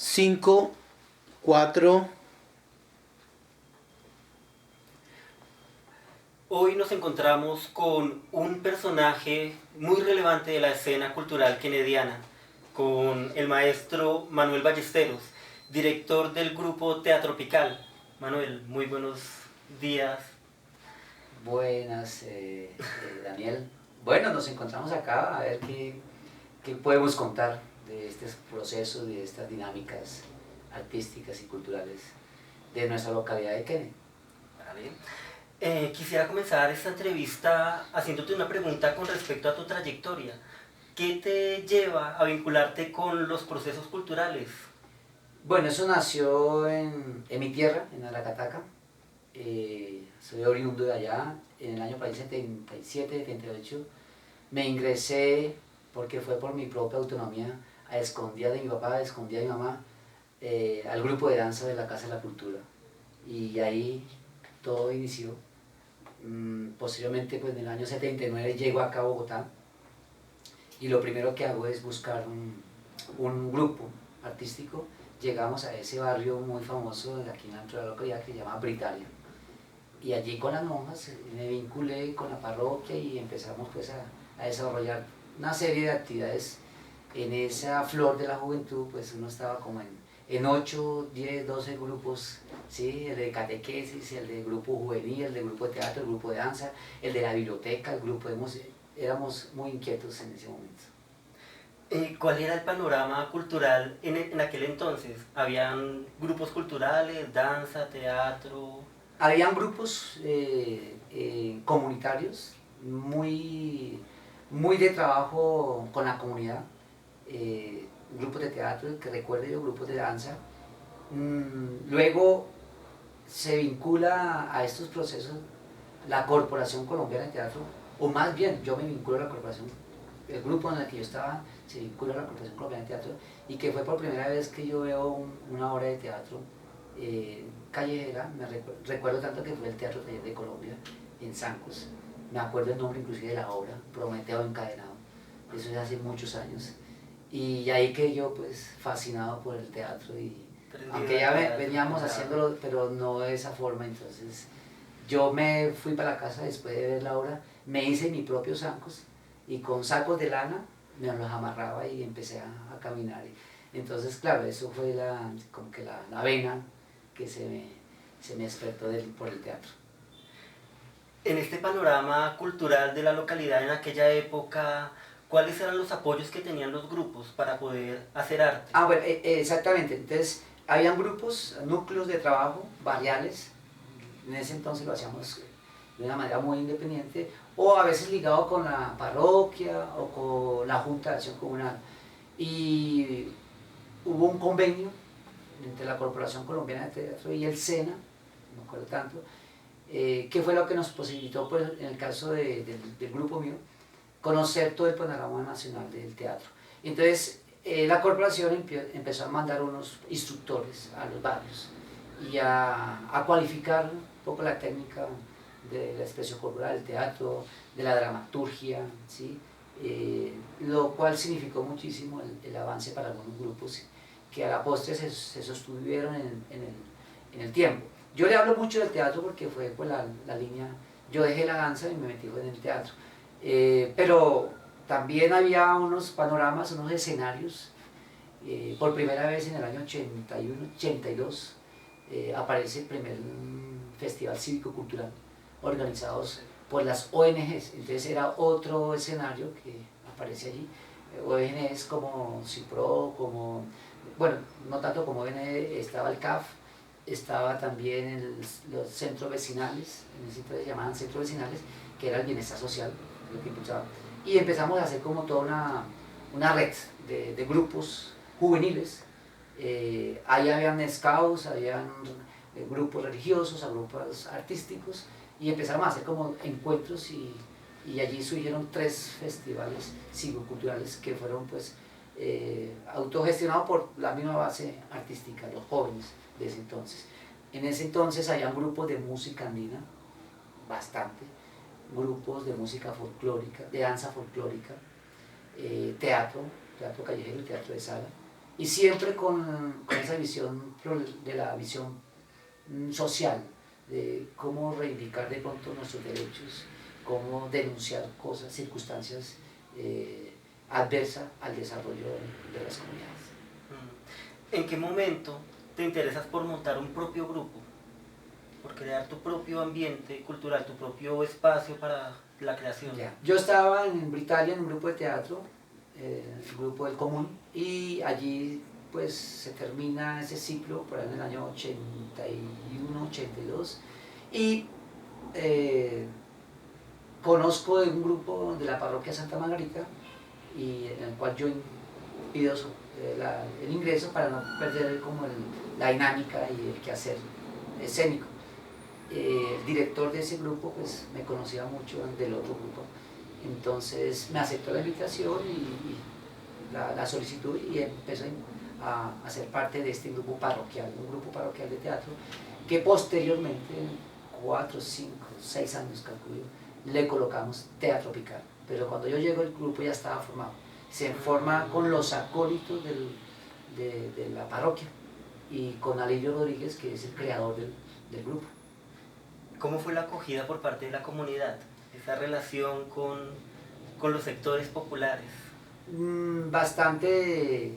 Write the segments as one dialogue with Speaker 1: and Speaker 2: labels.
Speaker 1: 5, 4.
Speaker 2: Hoy nos encontramos con un personaje muy relevante de la escena cultural kennediana, con el maestro Manuel Ballesteros, director del grupo Teatropical. Manuel, muy buenos días.
Speaker 3: Buenas, Daniel. Bueno, nos encontramos acá a ver qué podemos contar de estos procesos, de estas dinámicas artísticas y culturales de nuestra localidad de Kennedy.
Speaker 2: Vale. Quisiera comenzar esta entrevista haciéndote una pregunta con respecto a tu trayectoria. ¿Qué te lleva a vincularte con los procesos culturales?
Speaker 3: Bueno, eso nació en mi tierra, en Aracataca. Soy oriundo de allá. En el año por ahí 77, 78 me ingresé, porque fue por mi propia autonomía, a escondida de mi papá, a escondida de mi mamá, al grupo de danza de la Casa de la Cultura. Y ahí todo inició. Posteriormente, pues en el año 79 llego acá a Bogotá y lo primero que hago es buscar un grupo artístico. Llegamos a ese barrio muy famoso de aquí dentro de la localidad que se llama Britalia. Y allí con las monjas me vinculé con la parroquia y empezamos pues a desarrollar una serie de actividades. En esa flor de la juventud pues uno estaba como en 8, 10, 12 grupos, ¿sí? El de catequesis, el de grupo juvenil, el de grupo de teatro, el grupo de danza, el de la biblioteca, el grupo de música. Éramos muy inquietos en ese momento.
Speaker 2: ¿Cuál era el panorama cultural en aquel entonces? ¿Habían grupos culturales, danza, teatro?
Speaker 3: Habían grupos comunitarios muy de trabajo con la comunidad, grupos de teatro, que recuerde yo, grupos de danza. Luego se vincula a estos procesos la Corporación Colombiana de Teatro, o más bien yo me vinculo a la corporación, el grupo en el que yo estaba se vincula a la Corporación Colombiana de Teatro, y que fue por primera vez que yo veo una obra de teatro callejera. Recuerdo tanto que fue el Teatro Taller de Colombia en Sancos. Me acuerdo el nombre inclusive de la obra, Prometeo Encadenado. Eso es hace muchos años. Y ahí quedé yo pues fascinado por el teatro, y aunque ya veníamos haciéndolo, pero no de esa forma. Entonces yo me fui para la casa después de ver la obra, me hice mis propios zancos y con sacos de lana me los amarraba y empecé a caminar. Entonces, claro, eso fue como que la vena que se me despertó por el teatro.
Speaker 2: En este panorama cultural de la localidad en aquella época, ¿cuáles eran los apoyos que tenían los grupos para poder hacer arte?
Speaker 3: Bueno, exactamente. Entonces, habían grupos, núcleos de trabajo barriales. En ese entonces lo hacíamos de una manera muy independiente, o a veces ligado con la parroquia o con la Junta de Acción Comunal. Y hubo un convenio entre la Corporación Colombiana de Teatro y el SENA, no me acuerdo tanto, que fue lo que nos posibilitó, pues, en el caso del grupo mío, conocer todo el panorama nacional del teatro. Entonces, la corporación empezó a mandar unos instructores a los barrios y a cualificar un poco la técnica de la expresión corporal, del teatro, de la dramaturgia, ¿sí? Lo cual significó muchísimo el avance para algunos grupos que a la postre se sostuvieron en el tiempo. Yo le hablo mucho del teatro porque fue pues, la línea, yo dejé la danza y me metí en el teatro. Pero también había unos panoramas, unos escenarios. Por primera vez en el año 81, 82 aparece el primer festival cívico-cultural organizados por las ONGs. Entonces era otro escenario que aparece allí. ONGs como CIPRO, como, bueno, no tanto como ONG, estaba el CAF, estaba también los centros vecinales, en ese entonces se llamaban centros vecinales, que era el bienestar social, lo que impulsaba. Y empezamos a hacer como toda una red de grupos juveniles. Ahí habían scouts, habían grupos religiosos, grupos artísticos, y empezamos a hacer como encuentros, y allí surgieron 3 festivales cívico-culturales que fueron pues autogestionados por la misma base artística, los jóvenes de ese entonces. En ese entonces había grupos de música andina, bastante, grupos de música folclórica, de danza folclórica, teatro callejero y teatro de sala, y siempre con esa visión de la visión social, de cómo reivindicar de pronto nuestros derechos, cómo denunciar cosas, circunstancias adversas al desarrollo de las comunidades.
Speaker 2: ¿En qué momento te interesas por montar un propio grupo? Por crear tu propio ambiente cultural, tu propio espacio para la creación.
Speaker 3: Ya. Yo estaba en Britalia en un grupo de teatro, el grupo del Común, y allí pues se termina ese ciclo por ahí en el año 81, 82, y conozco de un grupo de la parroquia Santa Margarita, y en el cual yo pido el ingreso para no perder como la dinámica y el quehacer escénico. El director de ese grupo pues me conocía mucho del otro grupo, entonces me aceptó la invitación y la solicitud, y empezó a ser parte de este grupo parroquial, un grupo parroquial de teatro que posteriormente, 4, 5, 6 años calculo, le colocamos Teatro Picar. Pero cuando yo llego el grupo ya estaba formado, se forma con los acólitos de la parroquia y con Alillo Rodríguez, que es el creador del grupo.
Speaker 2: ¿Cómo fue la acogida por parte de la comunidad? Esa relación con los sectores populares.
Speaker 3: Bastante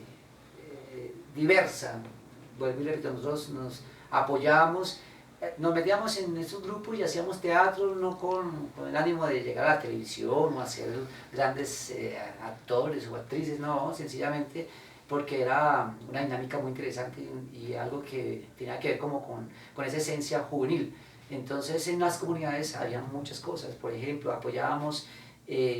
Speaker 3: diversa. Vuelvo y repito, nosotros nos apoyábamos, nos metíamos en esos grupos y hacíamos teatro no con el ánimo de llegar a la televisión o a ser grandes actores o actrices, no, sencillamente porque era una dinámica muy interesante y algo que tenía que ver como con esa esencia juvenil. Entonces en las comunidades había muchas cosas, por ejemplo, apoyábamos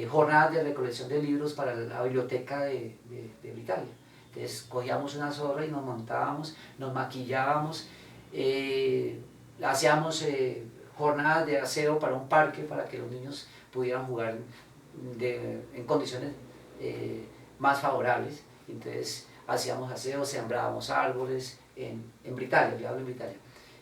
Speaker 3: jornadas de recolección de libros para la biblioteca de Britalia. Entonces cogíamos una zorra y nos montábamos, nos maquillábamos, hacíamos jornadas de aseo para un parque para que los niños pudieran jugar en condiciones más favorables. Entonces hacíamos aseo, sembrábamos árboles en Britalia, yo hablo en Britalia.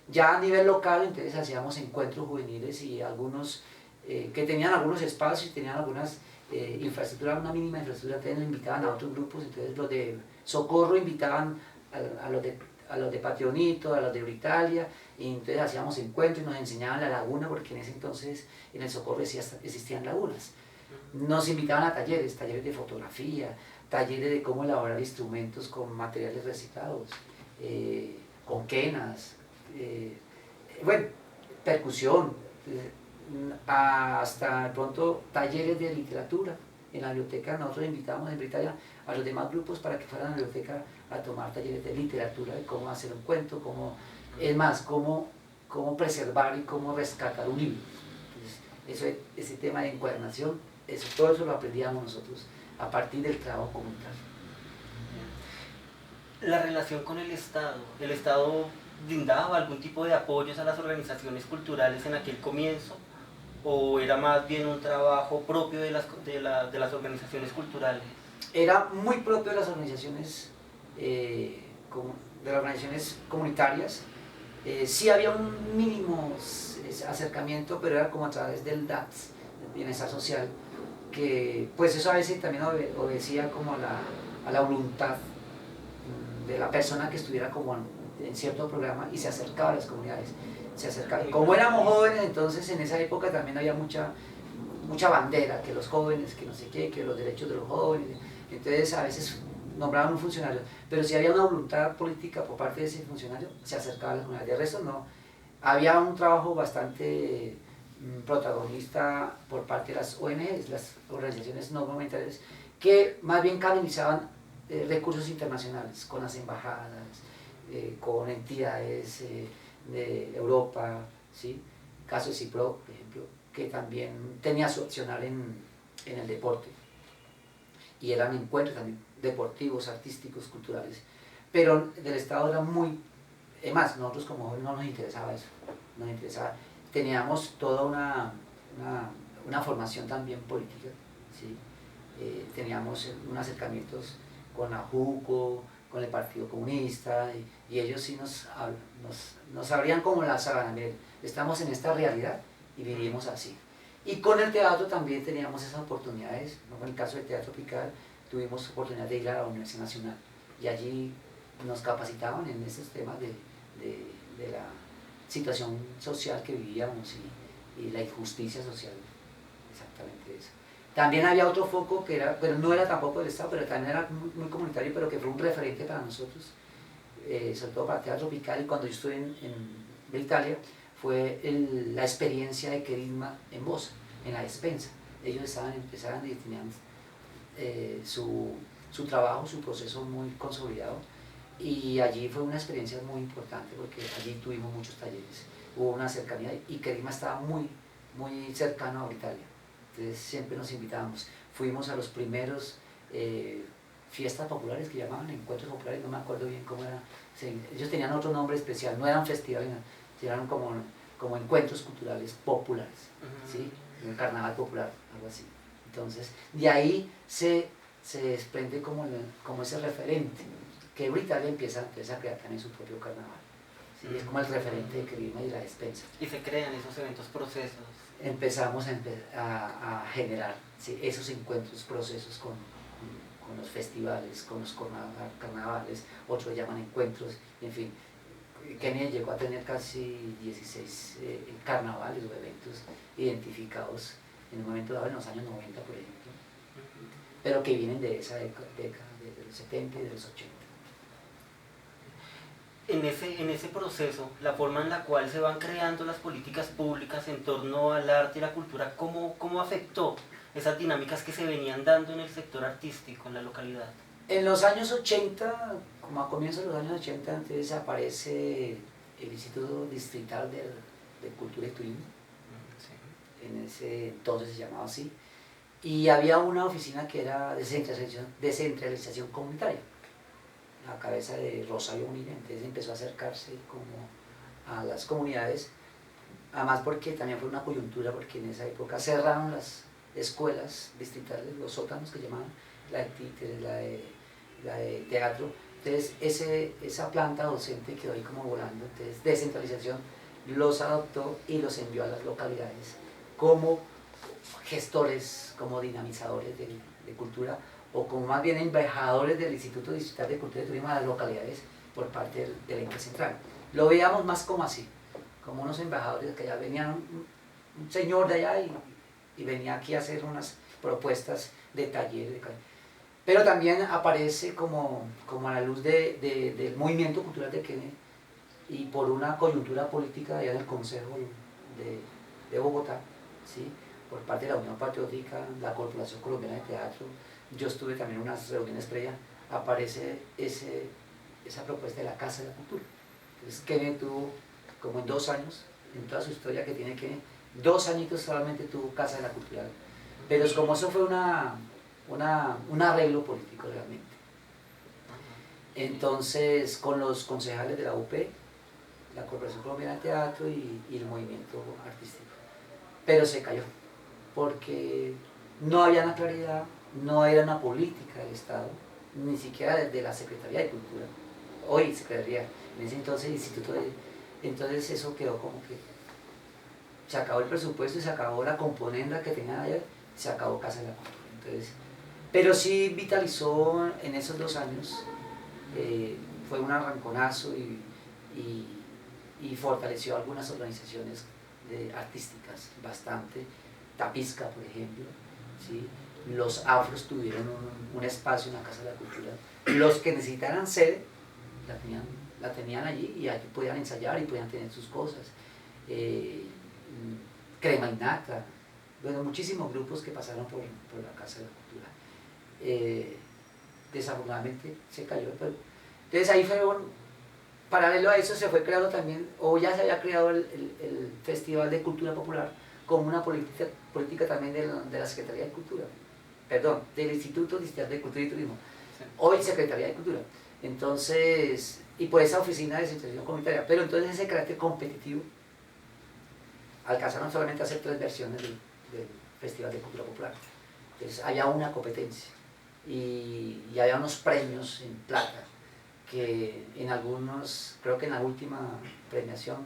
Speaker 3: Ya a nivel local, entonces hacíamos encuentros juveniles y algunos que tenían algunos espacios, tenían algunas infraestructura, una mínima infraestructura, entonces nos invitaban a otros grupos, entonces los de Socorro invitaban a los de Patronito, a los de Britalia, y entonces hacíamos encuentros y nos enseñaban la laguna, porque en ese entonces en el Socorro existían lagunas. Nos invitaban a talleres de fotografía, talleres de cómo elaborar instrumentos con materiales reciclados, con quenas, bueno, percusión, hasta de pronto talleres de literatura. En la biblioteca nosotros invitamos en Britalia a los demás grupos para que fueran a la biblioteca a tomar talleres de literatura, de cómo hacer un cuento, cómo preservar y cómo rescatar un libro. Entonces, ese tema de encuadernación, todo eso lo aprendíamos nosotros a partir del trabajo comunitario.
Speaker 2: La relación con el Estado brindaba algún tipo de apoyos a las organizaciones culturales en aquel comienzo, o era más bien un trabajo propio de las organizaciones culturales?
Speaker 3: Era muy propio de las organizaciones, comunitarias. Sí había un mínimo acercamiento, pero era como a través del DATS, del Bienestar Social, que pues eso a veces también obedecía como a la voluntad de la persona que estuviera como en cierto programa y se acercaba a las comunidades. Como éramos jóvenes, entonces en esa época también había mucha bandera, que los jóvenes, que no sé qué, que los derechos de los jóvenes. Entonces a veces nombraban un funcionario, pero si había una voluntad política por parte de ese funcionario, se acercaba a la comunidad. De resto no. Había un trabajo bastante protagonista por parte de las ONGs, las organizaciones no gubernamentales, que más bien canalizaban recursos internacionales con las embajadas, con entidades de Europa, ¿sí? Caso de CIPRO, por ejemplo, que también tenía su accionar en el deporte, y eran encuentros también deportivos, artísticos, culturales, pero del Estado era muy, más nosotros como jóvenes no nos interesaba eso, teníamos toda una formación también política, ¿sí? Teníamos unos acercamientos con la JUCO, con el Partido Comunista, y ellos sí nos abrían como la sábana. Miren, estamos en esta realidad y vivimos así. Y con el teatro también teníamos esas oportunidades, ¿no? En el caso del Teatro Picar tuvimos oportunidad de ir a la Universidad Nacional y allí nos capacitaban en esos temas de la situación social que vivíamos y la injusticia social, exactamente eso. También había otro foco que era, pero no era tampoco del Estado, pero también era muy comunitario, pero que fue un referente para nosotros, sobre todo para teatro tropical. Y cuando yo estuve en Italia, fue la experiencia de Querigma en Bosa, en la despensa. Ellos empezaban y tenían su trabajo, su proceso muy consolidado, y allí fue una experiencia muy importante porque allí tuvimos muchos talleres, hubo una cercanía y Querigma estaba muy cercano a Italia, entonces siempre nos invitábamos. Fuimos a los primeros fiestas populares que llamaban, encuentros populares, no me acuerdo bien cómo era, ellos tenían otro nombre especial, no eran festivales, eran como encuentros culturales populares, ¿sí? Un carnaval popular, algo así. Entonces, de ahí se desprende como ese referente, que Italia empieza a crear también su propio carnaval. ¿Sí? Es como el referente de Querigma y la despensa.
Speaker 2: Y se crean esos eventos, procesos.
Speaker 3: Empezamos a generar, ¿sí?, esos encuentros, procesos con los festivales, con los carnavales, otros llaman encuentros, en fin. Kenia llegó a tener casi 16 carnavales o eventos identificados en un momento dado, en los años 90, por ejemplo, pero que vienen de esa década, de los 70 y de los 80.
Speaker 2: En ese proceso, la forma en la cual se van creando las políticas públicas en torno al arte y la cultura, ¿cómo afectó esas dinámicas que se venían dando en el sector artístico en la localidad?
Speaker 3: En los años 80, como a comienzos de los años 80, entonces aparece el Instituto Distrital de Cultura y Turismo, sí. En ese entonces se llamaba así, y había una oficina que era descentralización comunitaria, a cabeza de Rosario Bonilla. Entonces empezó a acercarse como a las comunidades, además porque también fue una coyuntura, porque en esa época cerraron las escuelas distritales, los sótanos que llamaban, la de títeres, la de teatro. Entonces esa planta docente quedó ahí como volando. Entonces descentralización los adoptó y los envió a las localidades como gestores, como dinamizadores de cultura, o como más bien embajadores del Instituto Distrital de Cultura y Turismo a las localidades por parte del ente central. Lo veíamos más como así, como unos embajadores que ya venían, un señor de allá y venía aquí a hacer unas propuestas de taller, pero también aparece como a la luz del movimiento cultural de Kenia, y por una coyuntura política allá en el Consejo de Bogotá, ¿sí?, por parte de la Unión Patriótica, la Corporación Colombiana de Teatro. Yo estuve también en unas reuniones previas, aparece esa propuesta de la Casa de la Cultura. Entonces Kenia tuvo, como en 2 años, en toda su historia que tiene Kenia, 2 añitos solamente tuvo Casa de la Cultura. Pero es como eso fue un arreglo político realmente. Entonces, con los concejales de la UP, la Corporación Colombiana de Teatro y el movimiento artístico. Pero se cayó, porque no había una claridad, no era una política del Estado, ni siquiera de la Secretaría de Cultura, hoy Secretaría, en ese entonces Instituto de... Entonces eso quedó como que se acabó el presupuesto y se acabó la componenda que tenían allá, se acabó Casa de la Cultura. Entonces, pero sí vitalizó en esos 2 años, fue un arranconazo y fortaleció algunas organizaciones artísticas bastante. Tapizca, por ejemplo, ¿sí? Los afros tuvieron un espacio en la Casa de la Cultura. Los que necesitaran sede la tenían allí, y allí podían ensayar y podían tener sus cosas. Crema y Nata, bueno, muchísimos grupos que pasaron por la Casa de la Cultura. Desafortunadamente se cayó, pero entonces ahí fue paralelo a eso se fue creando también, o ya se había creado el Festival de Cultura Popular como una política también de la Secretaría de Cultura, perdón, del Instituto Distrital de Cultura y Turismo, hoy Secretaría de Cultura. Entonces, y por esa oficina de descentralización comunitaria, pero entonces ese carácter competitivo alcanzaron solamente a hacer 3 versiones del Festival de Cultura Popular. Entonces había una competencia y había unos premios en plata, que en algunos, creo que en la última premiación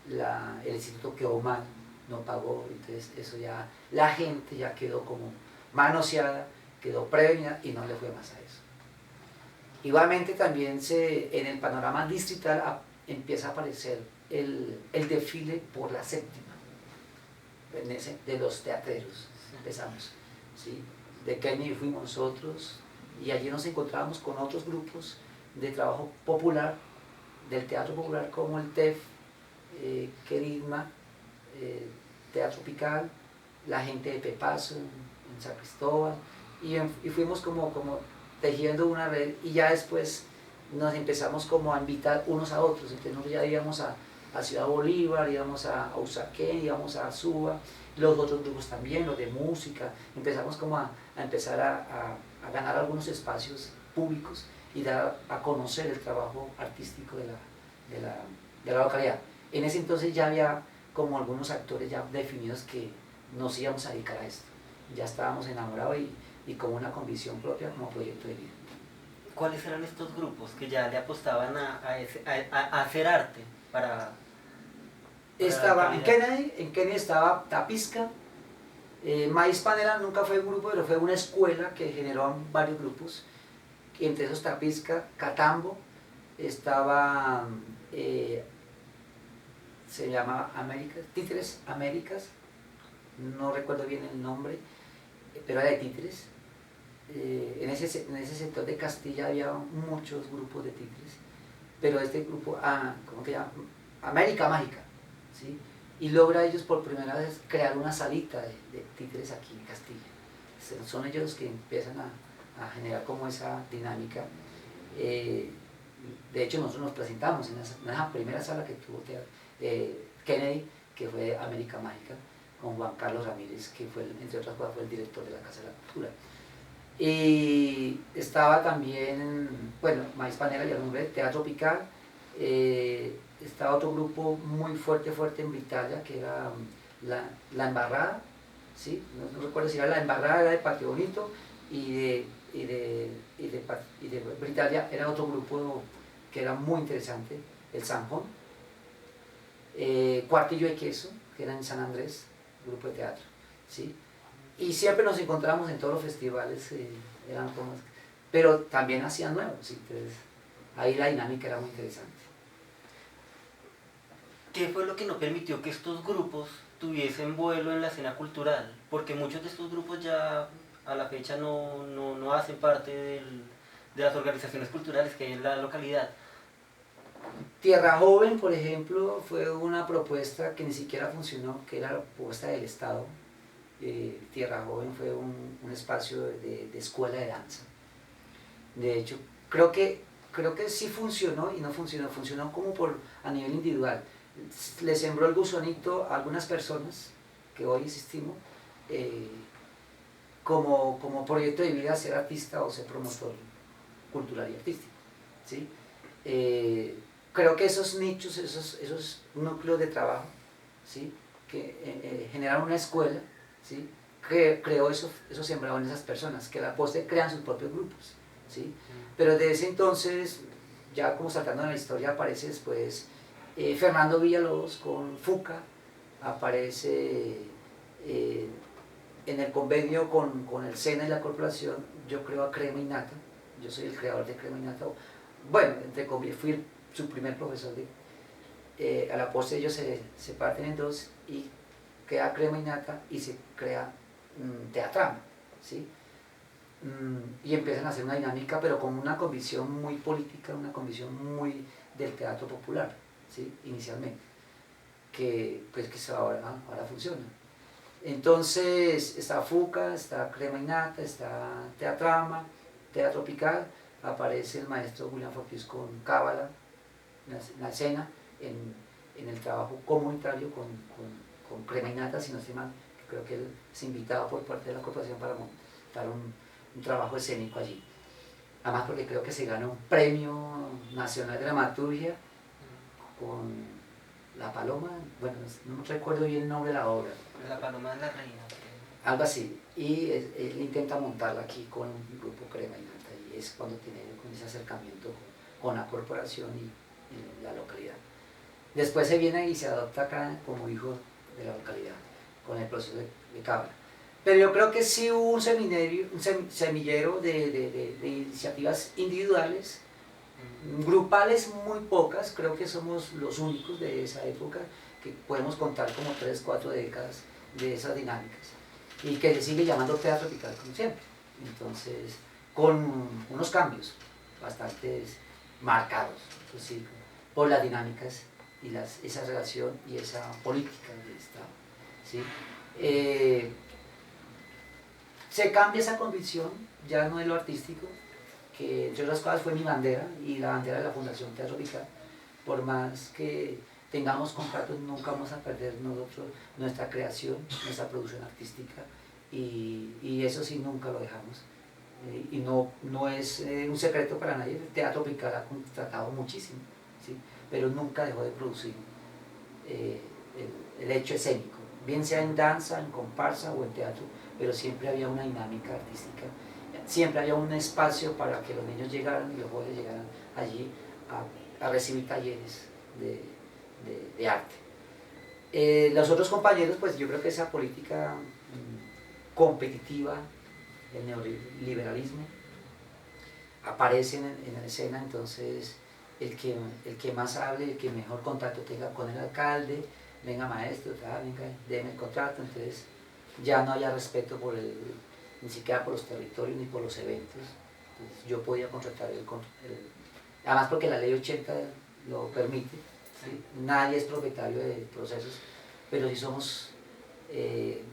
Speaker 3: el instituto quedó mal, no pagó. Entonces eso ya, la gente ya quedó como manoseada, quedó premia y no le fue más a eso. Igualmente también en el panorama distrital empieza a aparecer el desfile por la séptima, de los teatreros, empezamos, ¿sí? De Kennedy fuimos nosotros, y allí nos encontrábamos con otros grupos de trabajo popular, del teatro popular, como el TEF, Querigma, Teatro Pical, la gente de Pepaso en San Cristóbal, y fuimos como tejiendo una red, y ya después nos empezamos como a invitar unos a otros. Entonces nosotros ya íbamos a Ciudad Bolívar, íbamos a Usaquén, íbamos a Suba, los otros grupos también, los de música, empezamos como a empezar a ganar algunos espacios públicos y dar a conocer el trabajo artístico de la localidad. En ese entonces ya había como algunos actores ya definidos que nos íbamos a dedicar a esto. Ya estábamos enamorados y con una convicción propia como proyecto de vida.
Speaker 2: ¿Cuáles eran estos grupos que ya le apostaban a hacer arte para
Speaker 3: Estaba en Kennedy estaba Tapisca, Maíz Panela nunca fue un grupo, pero fue una escuela que generó varios grupos, entre esos Tapisca, Catambo, estaba, se llamaba Américas, Títeres Américas, no recuerdo bien el nombre, pero era de títeres. En ese sector de Castilla había muchos grupos de títeres, pero este grupo, ¿cómo que llama? América Mágica, ¿sí? Y logra ellos por primera vez crear una salita de títeres aquí en Castilla. Son ellos los que empiezan a generar como esa dinámica. De hecho, nosotros nos presentamos en esa primera sala que tuvo Kennedy, que fue América Mágica, con Juan Carlos Ramírez, que fue, entre otras cosas, fue el director de la Casa de la Cultura. Y estaba también, bueno, Maíz Panela, ya lo nombré, Teatro Pical, estaba otro grupo muy fuerte en Britalia, que era La Embarrada, ¿sí? No recuerdo si era La Embarrada, era de Patio Bonito, y de Britalia era otro grupo que era muy interesante, el Sanjón, Cuartillo de Queso, que era en San Andrés, grupo de teatro, ¿sí? Y siempre nos encontramos en todos los festivales, pero también hacían nuevos, ¿sí? Entonces ahí la dinámica era muy interesante.
Speaker 2: ¿Qué fue lo que no permitió que estos grupos tuviesen vuelo en la escena cultural? Porque muchos de estos grupos ya a la fecha no hacen parte de las organizaciones culturales que hay en la localidad.
Speaker 3: Tierra Joven, por ejemplo, fue una propuesta que ni siquiera funcionó, que era la propuesta del Estado. Tierra Joven fue un espacio de escuela de danza. De hecho, creo que sí funcionó y no funcionó, funcionó como a nivel individual. Le sembró el gusanito a algunas personas, que hoy insistimos, como proyecto de vida ser artista o ser promotor cultural y artístico, ¿sí? Creo que esos nichos, esos núcleos de trabajo, ¿sí? Que generaron una escuela, ¿sí? Que creó esos sembrados en esas personas, que a la postre crean sus propios grupos, ¿sí? Pero desde ese entonces, ya como saltando en la historia, aparece después Fernando Villalobos con FUCA, aparece en el convenio con el SENA y la corporación, yo creo a Crema y Nata, yo soy el creador de Crema y Nata, bueno, entre comillas, fui su primer profesor, a la postre ellos se parten en dos y queda Crema y Nata y se crea Teatrama, ¿sí? Y empiezan a hacer una dinámica, pero con una convicción muy política, una convicción muy del teatro popular, ¿sí? Inicialmente, que ahora funciona. Entonces está FUCA, está Crema y Nata, está Teatrama, Teatro Pical, aparece el maestro Julián Fortis con Cábala, la escena, en el trabajo comunitario con Crema y Nata, si no estoy mal, que creo que él es invitado por parte de la corporación para montar un trabajo escénico allí. Además porque creo que se gana un premio nacional de dramaturgia con La Paloma, bueno, no recuerdo bien el nombre de la obra.
Speaker 2: La Paloma de la Reina.
Speaker 3: Algo así, y él intenta montarla aquí con un grupo Crema y Nata, y es cuando tiene ese acercamiento con la corporación y la localidad. Después se viene y se adopta acá como hijo de la localidad, con el proceso de Cábala. Pero yo creo que sí hubo semillero de iniciativas individuales, grupales muy pocas, creo que somos los únicos de esa época que podemos contar como 3, 4 décadas de esas dinámicas y que se sigue llamando teatro tropical como siempre. Entonces, con unos cambios bastante marcados, eso sí, por las dinámicas y esa relación y esa política del Estado. ¿Sí? Se cambia esa convicción, ya no es lo artístico, que entre otras cosas fue mi bandera y la bandera de la Fundación Teatro Tropical. Por más que tengamos contratos, nunca vamos a perder nosotros nuestra creación, nuestra producción artística, y eso sí nunca lo dejamos. Y no es un secreto para nadie, el Teatro Tropical ha contratado muchísimo, ¿sí? Pero nunca dejó de producir el hecho escénico, bien sea en danza, en comparsa o en teatro, pero siempre había una dinámica artística, siempre había un espacio para que los niños llegaran y los jóvenes llegaran allí a recibir talleres de arte. Los otros compañeros, pues yo creo que esa política competitiva, el neoliberalismo, aparece en la escena, entonces el que más hable, el que mejor contacto tenga con el alcalde, venga maestro, venga, déme el contrato, entonces ya no haya respeto ni siquiera por los territorios ni por los eventos. Entonces, yo podía contratar además porque la ley 80 lo permite, ¿sí? Nadie es propietario de procesos, pero si somos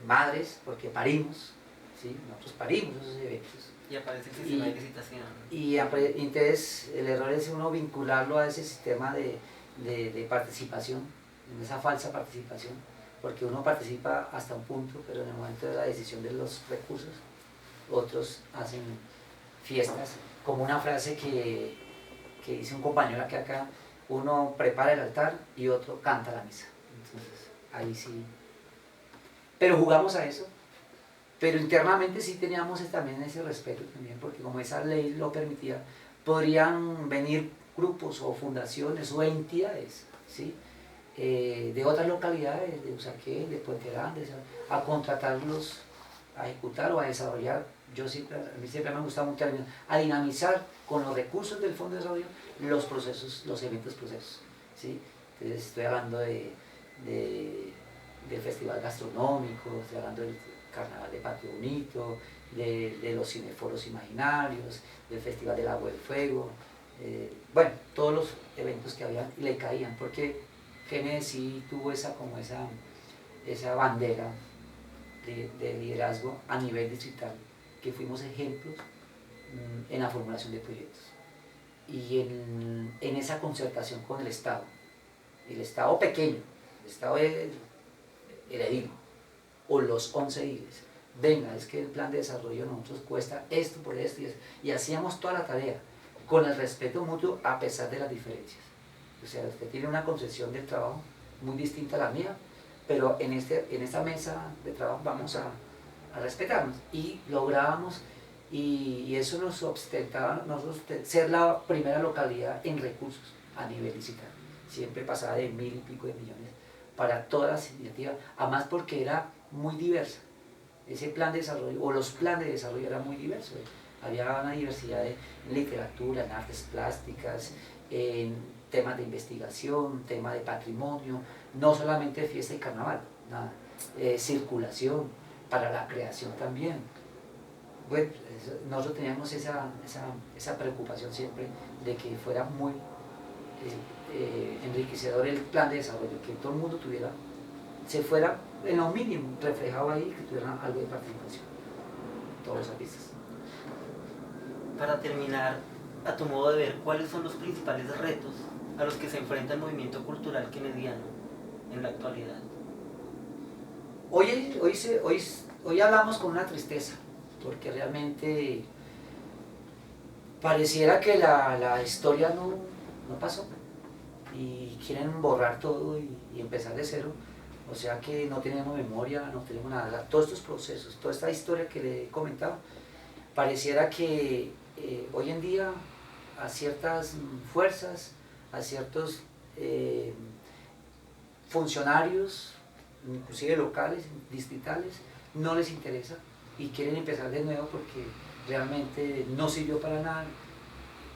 Speaker 3: madres, porque parimos, ¿sí? Nosotros parimos esos eventos.
Speaker 2: Y aparece el sistema de licitación.
Speaker 3: Y entonces el error es uno vincularlo a ese sistema de participación, en esa falsa participación, porque uno participa hasta un punto, pero en el momento de la decisión de los recursos, otros hacen fiestas, como una frase que dice un compañero acá, uno prepara el altar y otro canta la misa. Entonces, ahí sí. Pero jugamos a eso, pero internamente sí teníamos también ese respeto también, porque como esa ley lo permitía, podrían venir grupos o fundaciones o entidades, ¿sí? De otras localidades, de Usaquén, de Puente Grande, a contratarlos a ejecutar o a desarrollar. A mí siempre me ha gustado mucho a dinamizar con los recursos del Fondo de Desarrollo los procesos, los eventos procesos, ¿sí? Entonces estoy hablando del festival gastronómico, estoy hablando del carnaval de Patio Bonito, de los cineforos imaginarios, del festival del agua y el fuego, bueno, todos los eventos que habían y le caían, porque Kennedy sí tuvo esa bandera de liderazgo a nivel distrital, que fuimos ejemplos en la formulación de proyectos y en esa concertación con el Estado pequeño, el Estado heredino, o los 11 diles. Venga, es que el plan de desarrollo de nosotros cuesta esto por esto y hacíamos toda la tarea con el respeto mutuo a pesar de las diferencias. O sea, usted tiene una concepción del trabajo muy distinta a la mía, pero en esta mesa de trabajo vamos a respetarnos, y lográbamos, y eso nos ostentaba nosotros ser la primera localidad en recursos a nivel digital. Siempre pasaba de 1000 y pico de millones para todas las iniciativas, además porque era muy diversa. Ese plan de desarrollo, o los planes de desarrollo eran muy diversos. Había una diversidad en literatura, en artes plásticas, en temas de investigación, temas de patrimonio, no solamente fiesta y carnaval, nada, circulación, para la creación también. Bueno, nosotros teníamos esa preocupación siempre de que fuera muy enriquecedor el plan de desarrollo, que todo el mundo se fuera en lo mínimo reflejado ahí, que tuvieran algo de participación, todos los artistas.
Speaker 2: Para terminar, a tu modo de ver, ¿cuáles son los principales retos a los que se enfrenta el movimiento cultural kennediano en la actualidad?
Speaker 3: Hoy hablamos con una tristeza, porque realmente pareciera que la historia no pasó y quieren borrar todo y empezar de cero. O sea que no tenemos memoria, no tenemos nada. Todos estos procesos, toda esta historia que le he comentado, pareciera que hoy en día a ciertas fuerzas, a ciertos funcionarios, inclusive locales, distritales, no les interesa y quieren empezar de nuevo porque realmente no sirvió para nada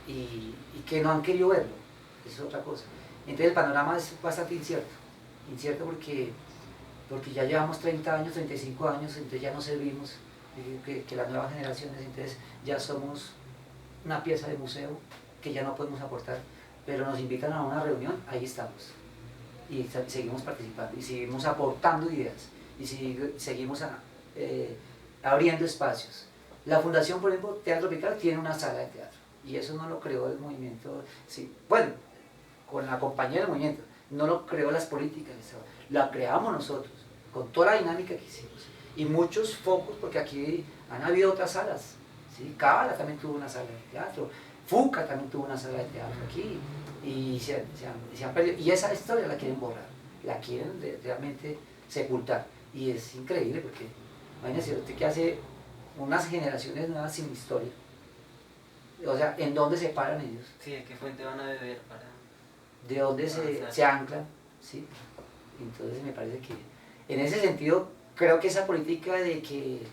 Speaker 3: y que no han querido verlo, eso es otra cosa. Entonces el panorama es bastante incierto porque ya llevamos 30 años, 35 años, entonces ya no servimos, que las nuevas generaciones, entonces ya somos una pieza de museo que ya no podemos aportar, pero nos invitan a una reunión, ahí estamos y seguimos participando y seguimos aportando ideas y seguimos abriendo espacios. La Fundación, por ejemplo, Teatro Tropical tiene una sala de teatro y eso no lo creó el movimiento, sí, bueno, con la compañía del movimiento, no lo creó las políticas, la creamos nosotros, con toda la dinámica que hicimos y muchos focos, porque aquí han habido otras salas, ¿sí? Cábala también tuvo una sala de teatro, Fuca también tuvo una sala de teatro aquí y se han perdido, y esa historia la quieren borrar, la quieren realmente sepultar y es increíble porque imagínense usted que hace unas generaciones nuevas sin historia, o sea, ¿en dónde se paran ellos?
Speaker 2: Sí, ¿de qué fuente van a beber para...?
Speaker 3: ¿De dónde se anclan? ¿Sí? Entonces me parece que en ese sentido creo que esa política de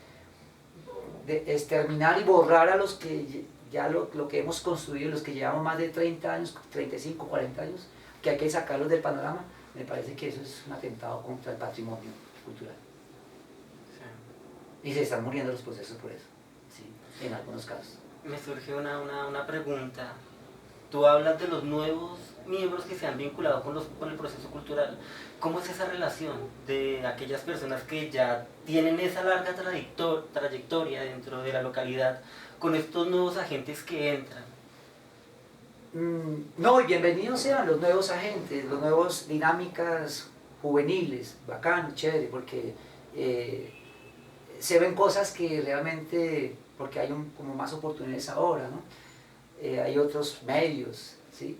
Speaker 3: exterminar y borrar a los que ya lo que hemos construido, los que llevamos más de 30 años, 35, 40 años, que hay que sacarlos del panorama, me parece que eso es un atentado contra el patrimonio cultural. Sí. Y se están muriendo los procesos por eso, ¿sí? En algunos casos.
Speaker 2: Me surge una pregunta. Tú hablas de los nuevos miembros que se han vinculado con el proceso cultural. ¿Cómo es esa relación de aquellas personas que ya tienen esa larga trayectoria dentro de la localidad con estos nuevos agentes que entran?
Speaker 3: No, y bienvenidos sean los nuevos agentes, los nuevos dinámicas juveniles, bacán, chévere, porque se ven cosas que realmente, porque hay como más oportunidades ahora, ¿no? Hay otros medios, ¿sí?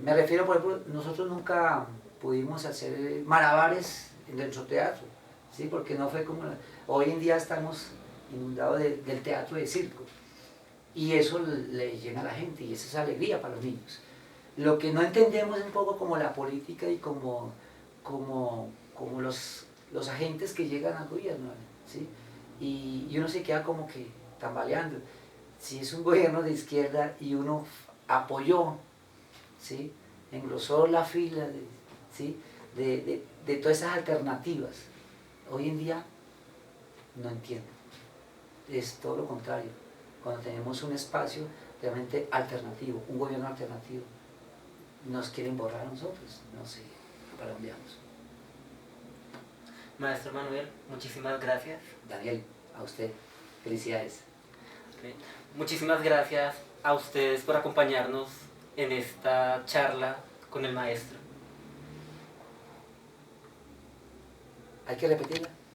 Speaker 3: Me refiero, por ejemplo, nosotros nunca pudimos hacer malabares en nuestro teatro, ¿sí? Porque no fue como... Hoy en día estamos inundados del teatro de circo y eso le llena a la gente y esa es alegría para los niños. Lo que no entendemos es un poco como la política y como los agentes que llegan al gobierno, ¿sí? Y uno se queda como que tambaleando. Si es un gobierno de izquierda y uno apoyó, ¿sí? Engrosó la fila ¿sí? de todas esas alternativas, hoy en día no entiendo, es todo lo contrario. Cuando tenemos un espacio realmente alternativo, un gobierno alternativo, nos quieren borrar a nosotros, no sé para dónde vamos.
Speaker 2: Maestro Manuel, muchísimas gracias.
Speaker 3: Daniel, a usted, felicidades.
Speaker 2: Okay. Muchísimas gracias a ustedes por acompañarnos en esta charla con el maestro.
Speaker 3: ¿Hay que repetirla?